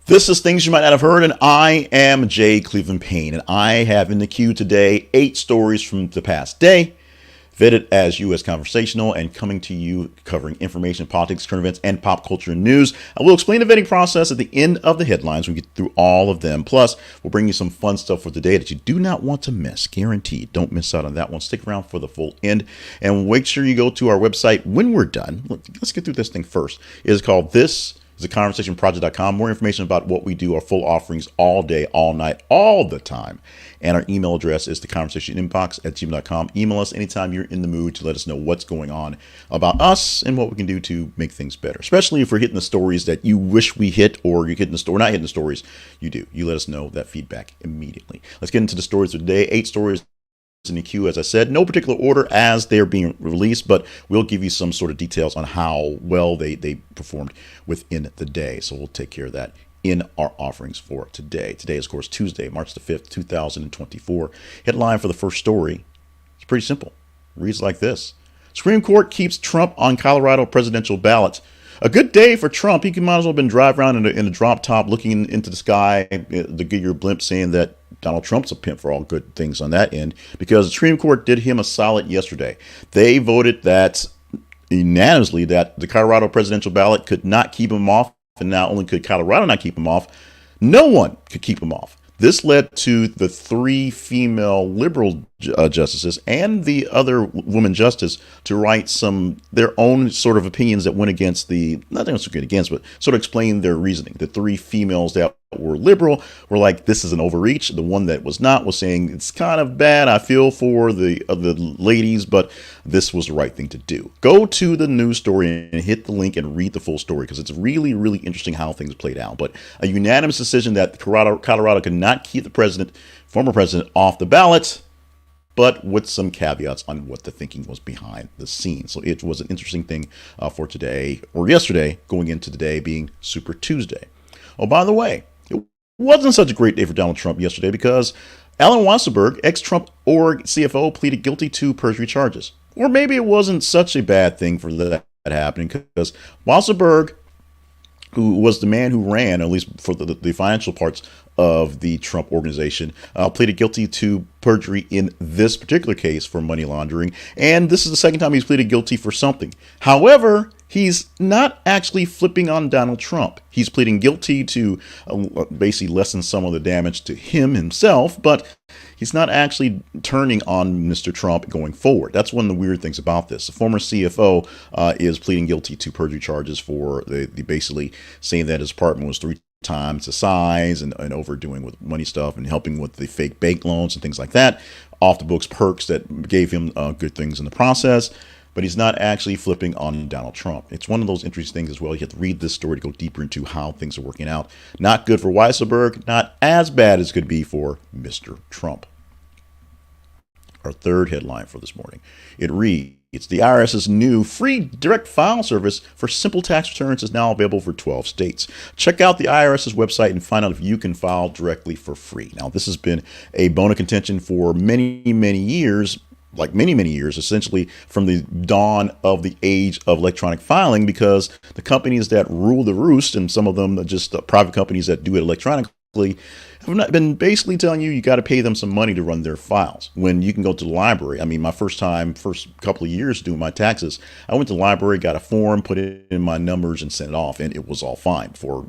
This is Things You Might Not Have Heard, and I am Jay Cleveland Payne, and I have in the queue today 8 stories from the past day, vetted as U.S. Conversational, and coming to you covering information, politics, current events, and pop culture news. I will explain the vetting process at the end of the headlines. We get through all of them. Plus, we'll bring you some fun stuff for today that you do not want to miss. Guaranteed. Don't miss out on that one. Stick around for the full end, and make sure you go to our website when we're done. Let's get through this thing first. It is called This is a conversationproject.com. More information about what we do, our full offerings all day, all night, all the time. And our email address is theconversationinbox@gmail.com. Email us anytime you're in the mood to let us know what's going on about us and what we can do to make things better. Especially if we're hitting the stories that you wish we hit, or you're hitting the story, not hitting the stories you do. You let us know that feedback immediately. Let's get into the stories of the day. 8 stories in the queue, as I said, no particular order as they're being released, but we'll give you some sort of details on how well they performed within the day. So we'll take care of that in our offerings for today. Today is, of course, Tuesday, March the 5th, 2024. Headline for the first story. It's pretty simple. Reads like this. Supreme Court keeps Trump on Colorado presidential ballot. A good day for Trump. He might as well have been driving around in a drop top looking into the sky, the Goodyear blimp, saying that Donald Trump's a pimp for all good things on that end, because the Supreme Court did him a solid yesterday. They voted that unanimously that the Colorado presidential ballot could not keep him off, and not only could Colorado not keep him off, no one could keep him off. This led to the 3 female liberal justices and the other woman justice to write their own sort of opinions that went against not against, but sort of explain their reasoning. The 3 females that were liberal were like, this is an overreach. The one that was not was saying, it's kind of bad. I feel for the ladies, but this was the right thing to do. Go to the news story and hit the link and read the full story, because it's really, really interesting how things played out. But a unanimous decision that Colorado could not keep the former president, off the ballot, but with some caveats on what the thinking was behind the scenes. So it was an interesting thing for today, or yesterday, going into today being Super Tuesday. Oh, by the way, it wasn't such a great day for Donald Trump yesterday, because Alan Weisselberg, ex-Trump org CFO, pleaded guilty to perjury charges. Or maybe it wasn't such a bad thing for that happening, because Weisselberg, who was the man who ran, at least for the financial parts of the Trump organization, pleaded guilty to perjury in this particular case for money laundering. And this is the second time he's pleaded guilty for something. However, he's not actually flipping on Donald Trump. He's pleading guilty to basically lessen some of the damage to himself, but he's not actually turning on Mr. Trump going forward. That's one of the weird things about this. The former CFO is pleading guilty to perjury charges for the basically saying that his apartment was 3 times the size and overdoing with money stuff and helping with the fake bank loans and things like that. Off the books perks that gave him good things in the process. But he's not actually flipping on Donald Trump. It's one of those interesting things as well. You have to read this story to go deeper into how things are working out. Not good for Weisselberg, not as bad as could be for Mr. Trump. Our third headline for this morning. It reads, the IRS's new free direct file service for simple tax returns is now available for 12 states. Check out the IRS's website and find out if you can file directly for free. Now, this has been a bone of contention for many, many years, essentially from the dawn of the age of electronic filing, because the companies that rule the roost, and some of them are just private companies that do it electronically, have not been basically telling you got to pay them some money to run their files when you can go to the library. I mean, my first couple of years doing my taxes, I went to the library, got a form, put in my numbers, and sent it off, and it was all fine. For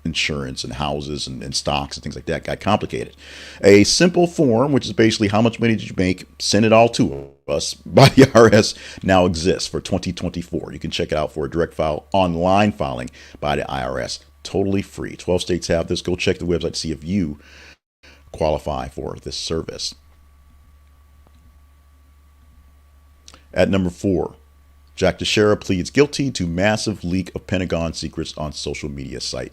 insurance and houses and stocks and things like that got complicated. A simple form, which is basically how much money did you make, send it all to us by the IRS, now exists for 2024. You can check it out for a direct file online filing by the IRS. Totally free. 12 states have this. Go check the website to see if you qualify for this service. At number 4, Jack Teixeira pleads guilty to massive leak of Pentagon secrets on social media site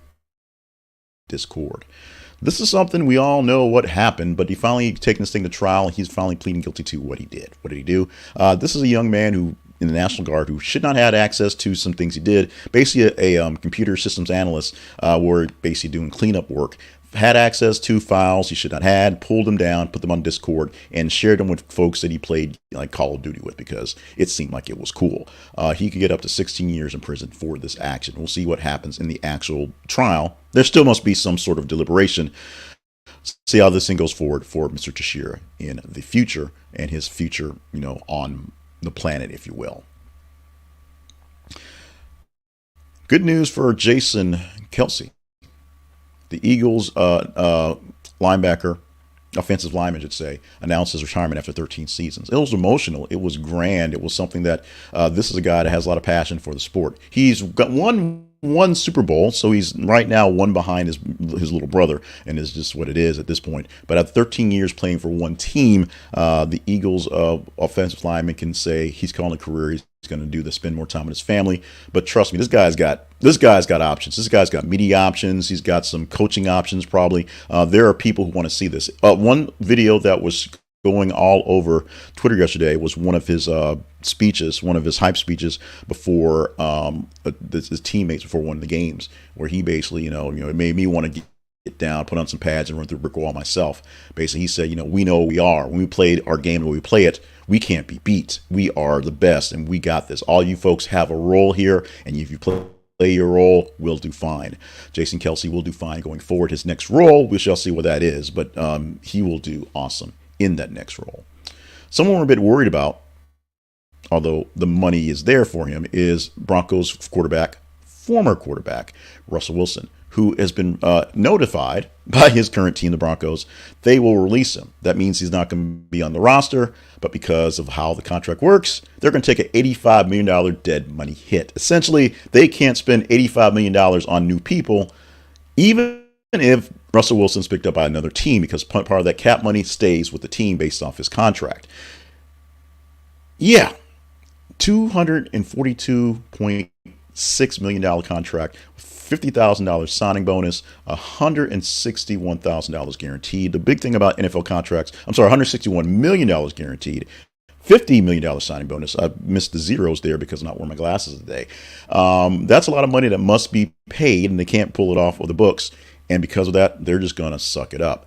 Discord. This is something we all know what happened, but he finally taken this thing to trial. He's finally pleading guilty to what he did. What did he do? This is a young man who in the National Guard who should not have had access to some things he did. Basically, a computer systems analyst were basically doing cleanup work. Had access to files he should not had, pulled them down, put them on Discord, and shared them with folks that he played like Call of Duty with because it seemed like it was cool. He could get up to 16 years in prison for this action. We'll see what happens in the actual trial. There still must be some sort of deliberation. See how this thing goes forward for Mr. Teixeira in the future and his future, on the planet, if you will. Good news for Jason Kelce. The Eagles linebacker, offensive lineman, I should say, announced his retirement after 13 seasons. It was emotional. It was grand. It was something that this is a guy that has a lot of passion for the sport. He's got one Super Bowl, so he's right now one behind his little brother, and it's just what it is at this point. But after 13 years playing for one team, the Eagles offensive lineman can say he's calling a career. He's going to do this, spend more time with his family. But trust me, this guy's got options. This guy's got media options. He's got some coaching options probably. There are people who want to see this. One video that was going all over Twitter yesterday was one of his speeches, one of his hype speeches before his teammates before one of the games, where he basically, it made me want to get down, put on some pads, and run through a brick wall myself. Basically, he said, we know who we are. When we played our game the way we play it, we can't be beat. We are the best, and we got this. All you folks have a role here, and if you play your role, we'll do fine. Jason Kelce will do fine going forward. His next role, we shall see what that is, but he will do awesome in that next role. Someone we're a bit worried about, although the money is there for him, is Broncos former quarterback, Russell Wilson, who has been notified by his current team, the Broncos, they will release him. That means he's not going to be on the roster, but because of how the contract works, they're going to take an $85 million dead money hit. Essentially, they can't spend $85 million on new people, even if Russell Wilson's picked up by another team, because part of that cap money stays with the team based off his contract. Yeah, $242.6 million contract, $50,000 signing bonus, $161,000 guaranteed. The big thing about NFL contracts, $161 million guaranteed, $50 million signing bonus. I missed the zeros there because I'm not wearing my glasses today. That's a lot of money that must be paid, and they can't pull it off of the books. And because of that, they're just going to suck it up,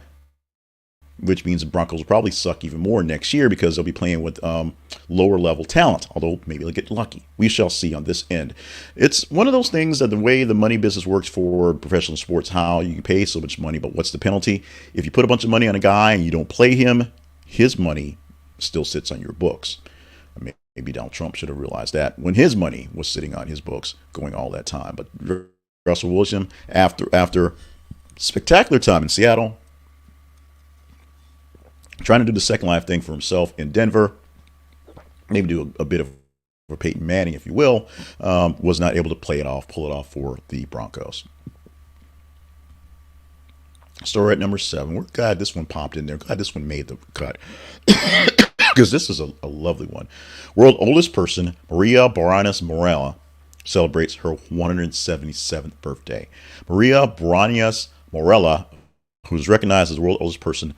which means the Broncos will probably suck even more next year because they'll be playing with lower level talent, although maybe they'll get lucky. We shall see on this end. It's one of those things that the way the money business works for professional sports, how you pay so much money, but what's the penalty? If you put a bunch of money on a guy and you don't play him, his money still sits on your books. Maybe Donald Trump should have realized that when his money was sitting on his books going all that time. But Russell Wilson, after spectacular time in Seattle, trying to do the second life thing for himself in Denver, maybe do a bit of a Peyton Manning, if you will, was not able to pull it off for the Broncos. Story at number 7. We're glad this one popped in there. Glad this one made the cut. Because this is a lovely one. World oldest person, Branyas Morera, celebrates her 177th birthday. Branyas Morera, who's recognized as the world's oldest person,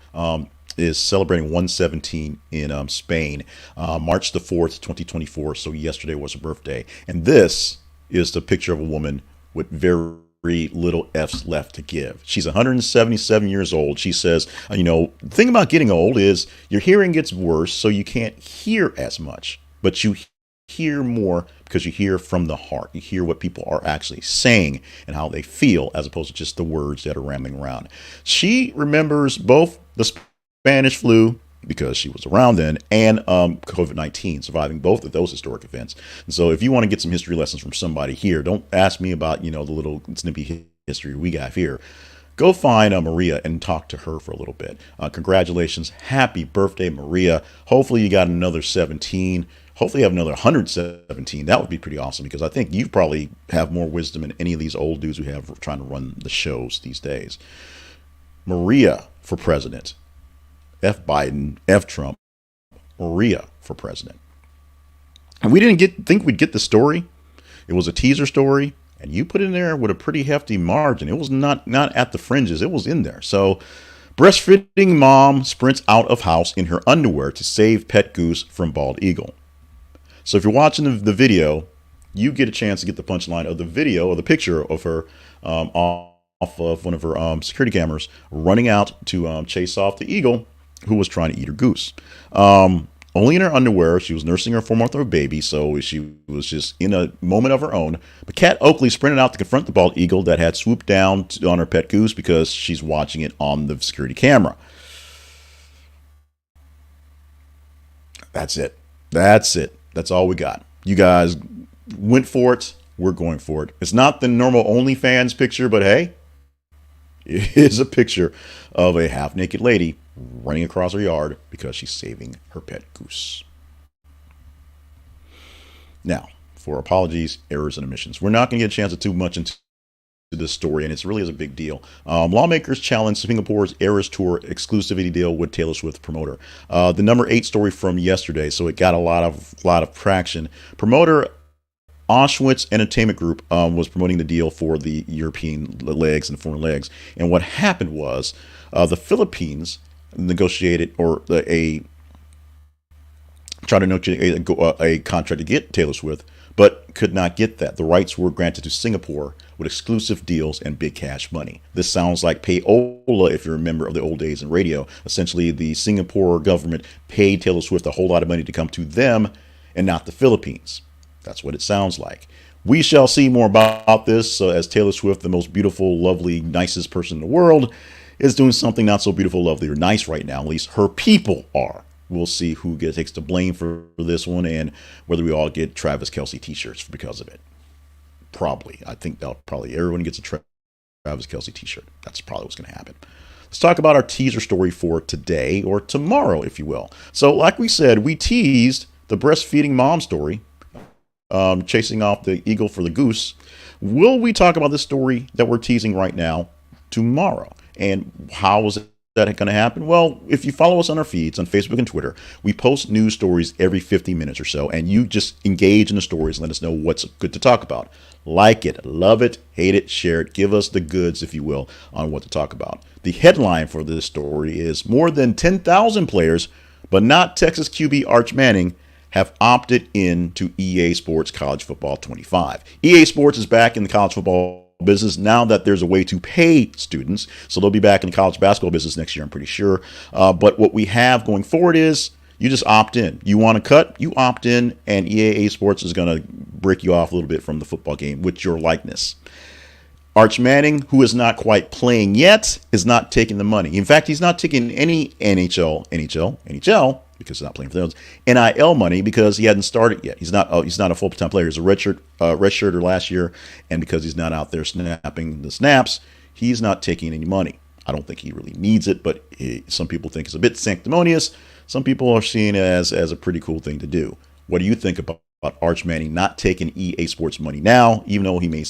is celebrating 117 in Spain, March the 4th, 2024. So yesterday was her birthday. And this is the picture of a woman with very little F's left to give. She's 177 years old. She says, the thing about getting old is your hearing gets worse, so you can't hear as much, but you hear more because you hear from the heart. You hear what people are actually saying and how they feel, as opposed to just the words that are rambling around. She remembers both the Spanish flu, because she was around then, and COVID-19, surviving both of those historic events. And so if you want to get some history lessons from somebody here, don't ask me about, the little snippy history we got here. Go find Maria and talk to her for a little bit. Congratulations. Happy birthday, Maria. Hopefully you got another 17. Hopefully you have another 117. That would be pretty awesome, because I think you probably have more wisdom than any of these old dudes who have trying to run the shows these days. Maria for president. F Biden, F Trump, Maria for president. And we didn't think we'd get the story. It was a teaser story, and you put it in there with a pretty hefty margin. It was not at the fringes. It was in there. So, breastfeeding mom sprints out of house in her underwear to save pet Goose from bald eagle. So if you're watching the video, you get a chance to get the punchline of the video or the picture of her off of one of her security cameras running out to chase off the eagle who was trying to eat her goose. Only in her underwear. She was nursing her 4-month-old baby, so she was just in a moment of her own. But Kat Oakley sprinted out to confront the bald eagle that had swooped down on her pet goose because she's watching it on the security camera. That's it. That's it. That's all we got. You guys went for it. We're going for it. It's not the normal OnlyFans picture, but hey, it is a picture of a half-naked lady running across her yard because she's saving her pet goose. Now, for apologies, errors, and omissions, we're not going to get a chance to too much into this story, and it really is a big deal. Lawmakers challenge Singapore's Eras Tour exclusivity deal with Taylor Swift promoter. The number 8 story from yesterday, so it got a lot of traction. Promoter Auschwitz Entertainment Group was promoting the deal for the European legs and foreign legs, and what happened was the Philippines negotiated tried to negotiate a contract to get Taylor Swift, but could not get that. The rights were granted to Singapore with exclusive deals and big cash money. This sounds like payola if you're a member of the old days in radio. Essentially, the Singapore government paid Taylor Swift a whole lot of money to come to them and not the Philippines. That's what it sounds like. We shall see more about this as Taylor Swift, the most beautiful, lovely, nicest person in the world, is doing something not so beautiful, lovely, or nice right now. At least her people are. We'll see who takes the blame for this one and whether we all get Travis Kelce t-shirts because of it. Probably. I think probably everyone gets a Travis Kelce t-shirt. That's probably what's going to happen. Let's talk about our teaser story for today, or tomorrow, if you will. So like we said, we teased the breastfeeding mom story, chasing off the eagle for the goose. Will we talk about this story that we're teasing right now tomorrow? And how is that going to happen? Well, if you follow us on our feeds on Facebook and Twitter, we post news stories every 50 minutes or so, and you just engage in the stories and let us know what's good to talk about. Like it, love it, hate it, share it, give us the goods, if you will, on what to talk about. The headline for this story is more than 10,000 players, but not Texas QB Arch Manning, have opted in to EA Sports College Football 25. EA Sports is back in the college football business now that there's a way to pay students. So they'll be back in the college basketball business next year, I'm pretty sure. But what we have going forward is you just opt in. You want to cut, you opt in, and EA Sports is going to break you off a little bit from the football game with your likeness. Arch Manning, who is not quite playing yet, is not taking the money. In fact, he's not taking any NHL, because he's not playing for those, NIL money because he hadn't started yet. He's not a full-time player. He's a redshirter last year, and because he's not out there snapping the snaps, he's not taking any money. I don't think he really needs it, but some people think it's a bit sanctimonious. Some people are seeing it as a pretty cool thing to do. What do you think about Arch Manning not taking EA Sports money now, even though he may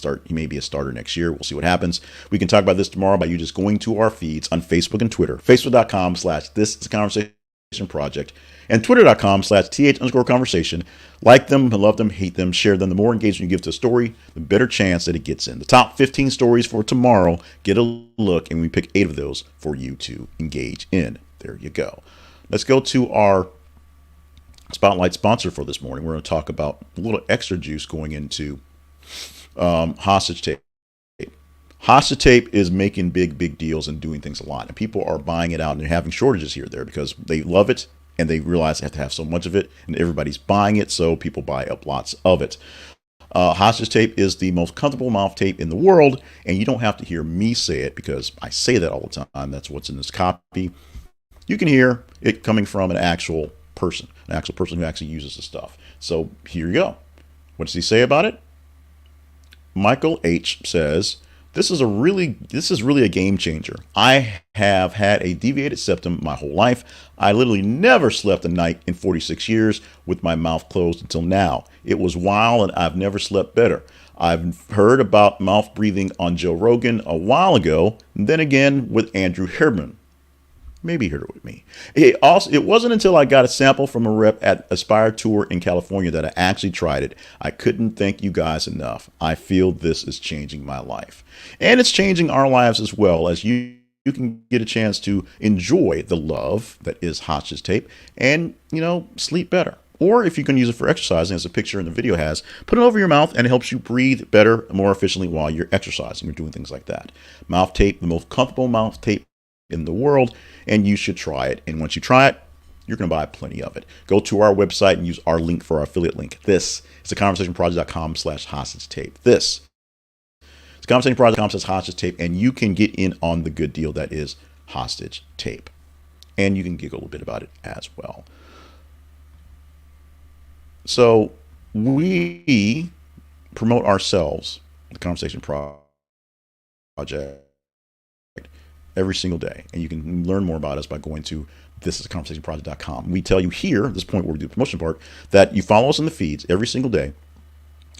be a starter next year? We'll see what happens. We can talk about this tomorrow by you just going to our feeds on Facebook and Twitter, facebook.com/thisisconversation project and twitter.com/th_conversation. Like them, love them, hate them, share them. The more engagement you give to a story, the better chance that it gets in. The top 15 stories for tomorrow, get a look, and we pick 8 of those for you to engage in. There you go. Let's go to our spotlight sponsor for this morning. We're going to talk about a little extra juice going into hostage tape. Hostage tape is making big deals and doing things a lot. And people are buying it out and they're having shortages here or there because they love it and they realize they have to have so much of it and everybody's buying it. So people buy up lots of it. Hostage tape is the most comfortable mouth tape in the world. And you don't have to hear me say it because I say that all the time. That's what's in this copy. You can hear it coming from an actual person who actually uses the stuff. So here you go. What does he say about it? Michael H. says, This is really a game changer. I have had a deviated septum my whole life. I literally never slept a night in 46 years with my mouth closed until now. It was wild and I've never slept better. I've heard about mouth breathing on Joe Rogan a while ago, and then again with Andrew Herman. Maybe he heard it with me. It wasn't until I got a sample from a rep at Aspire Tour in California that I actually tried it. I couldn't thank you guys enough. I feel this is changing my life. And it's changing our lives as well, as you can get a chance to enjoy the love that is hostage tape and, sleep better. Or if you can use it for exercising, as the picture in the video has, put it over your mouth and it helps you breathe better, more efficiently while you're exercising or doing things like that. Mouth tape, the most comfortable mouth tape in the world, and you should try it. And once you try it, you're going to buy plenty of it. Go to our website and use our link for our affiliate link. This is theconversationproject.com/hostage tape. This is theconversationproject.com/hostage tape, and you can get in on the good deal that is hostage tape. And you can giggle a bit about it as well. So we promote ourselves, the Conversation Project, every single day. And you can learn more about us by going to thisisconversationproject.com. We tell you here, at this point where we do the promotion part, that you follow us in the feeds every single day.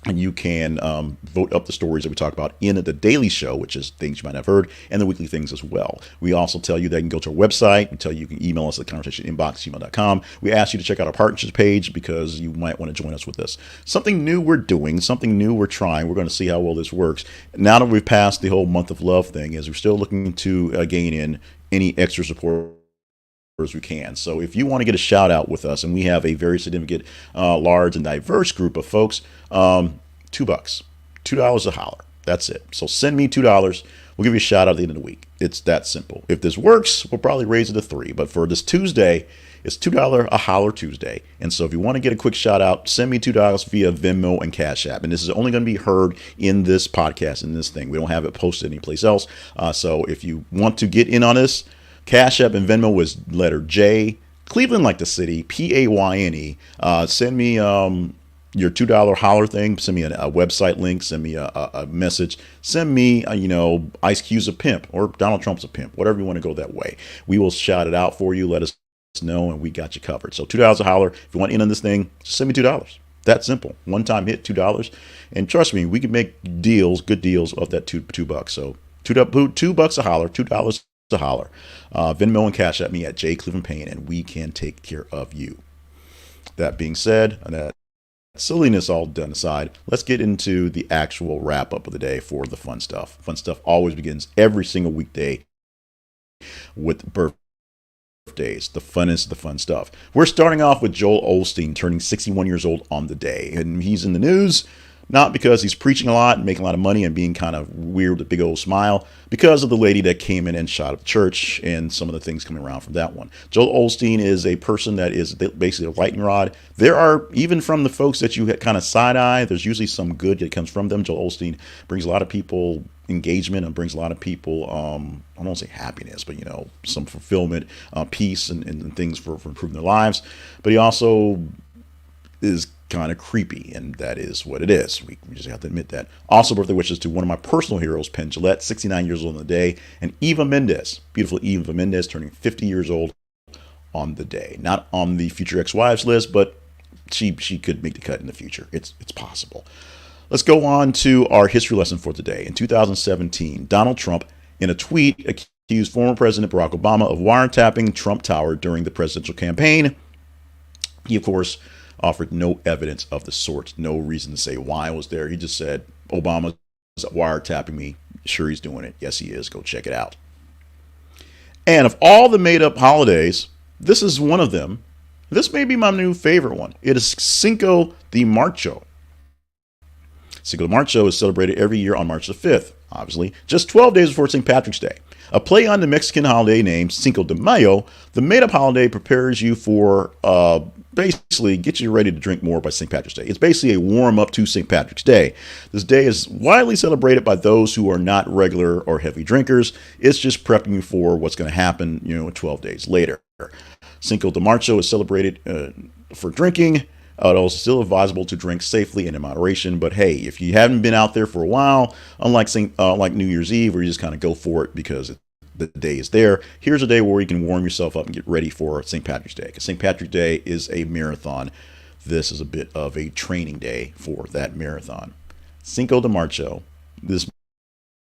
And you can vote up the stories that we talk about in the daily show, which is things you might have heard, and the weekly things as well. We also tell you that you can go to our website. We tell you can email us at conversationinbox@gmail.com. We ask you to check out our partnerships page because you might want to join us with this. Something new we're doing, something new we're trying. We're going to see how well this works. Now that we've passed the whole month of love thing, is we're still looking to gain in any extra support as we can. So if you want to get a shout out with us, and we have a very significant, large and diverse group of folks, $2 a holler. That's it. So send me $2. We'll give you a shout out at the end of the week. It's that simple. If this works, we'll probably raise it to $3. But for this Tuesday, it's $2 a holler Tuesday. And so if you want to get a quick shout out, send me $2 via Venmo and Cash App. And this is only going to be heard in this podcast, in this thing. We don't have it posted anyplace else. So if you want to get in on this, Cash App and Venmo was letter J, Cleveland like the city, Payne. Send me your $2 holler thing. Send me a website link. Send me a message. Send me, Ice Cube's a pimp or Donald Trump's a pimp. Whatever you want to go that way. We will shout it out for you. Let us know, and we got you covered. So $2 a holler. If you want in on this thing, just send me $2. That simple. One time hit, $2. And trust me, we can make deals, good deals of that $2. So $2 a holler, $2 a holler. Venmo and Cash at me at J Cleveland Payne, and we can take care of you. That being said, and that silliness all done aside, let's get into the actual wrap up of the day for the fun stuff. Fun stuff always begins every single weekday with birthdays, the funnest, the fun stuff. We're starting off with Joel Osteen turning 61 years old on the day, and he's in the news. Not because he's preaching a lot and making a lot of money and being kind of weird with a big old smile, because of the lady that came in and shot up the church and some of the things coming around from that one. Joel Osteen is a person that is basically a lightning rod. There are, even from the folks that you kind of side eye, there's usually some good that comes from them. Joel Osteen brings a lot of people engagement and brings a lot of people, I don't want to say happiness, but, some fulfillment, peace and things for improving their lives. But he also is kind of creepy, and that is what it is. We just have to admit that. Also, birthday wishes to one of my personal heroes, Penn Jillette, 69 years old on the day, and Eva Mendes, beautiful Eva Mendes, turning 50 years old on the day. Not on the future ex-wives list, but she could make the cut in the future. It's possible. Let's go on to our history lesson for today. In 2017, Donald Trump, in a tweet, accused former President Barack Obama of wiretapping Trump Tower during the presidential campaign. He, of course, offered no evidence of the sort, no reason to say why I was there. He just said, Obama's wiretapping me. Sure, he's doing it. Yes, he is. Go check it out. And of all the made-up holidays, this is one of them. This may be my new favorite one. It is Cinco de Marzo. Cinco de Marzo is celebrated every year on March the 5th, obviously, just 12 days before St. Patrick's Day. A play on the Mexican holiday named Cinco de Mayo, the made-up holiday prepares you for, basically, get you ready to drink more by St. Patrick's Day. It's basically a warm-up to St. Patrick's Day. This day is widely celebrated by those who are not regular or heavy drinkers. It's just prepping you for what's going to happen, 12 days later. Cinco de Marzo is celebrated for drinking. It's still advisable to drink safely and in moderation. But hey, if you haven't been out there for a while, unlike New Year's Eve, where you just kind of go for it because the day is there, here's a day where you can warm yourself up and get ready for St. Patrick's Day. Because St. Patrick's Day is a marathon. This is a bit of a training day for that marathon. Cinco de Marzo. This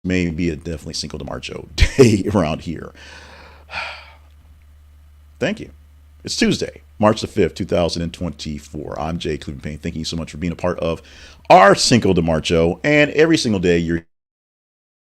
may be definitely Cinco de Marzo day around here. Thank you. It's Tuesday, March the 5th, 2024. I'm Jay Cleveland Payne. Thank you so much for being a part of our Cinco de Marzo. And every single day you're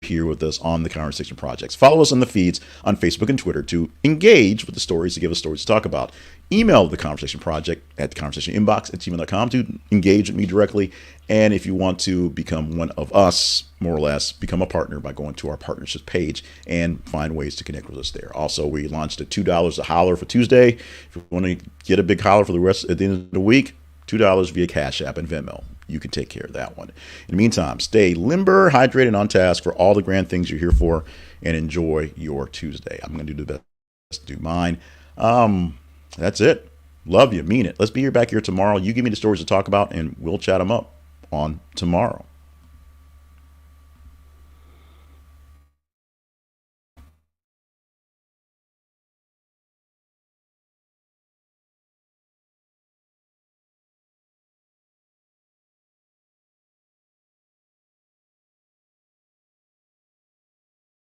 here with us on the Conversation Projects. Follow us on the feeds on Facebook and Twitter to engage with the stories, to give us stories to talk about. Email the Conversation Project at the Conversation Inbox at gmail.com to engage with me directly. And if you want to become one of us, more or less, become a partner by going to our partnerships page and find ways to connect with us there. Also, we launched a $2 a holler for Tuesday. If you want to get a big holler for the rest at the end of the week, $2 via Cash App and Venmo. You can take care of that one. In the meantime, stay limber, hydrated, and on task for all the grand things you're here for, and enjoy your Tuesday. I'm going to do the best to do mine. That's it. Love you. Mean it. Let's be back here tomorrow. You give me the stories to talk about, and we'll chat them up on tomorrow.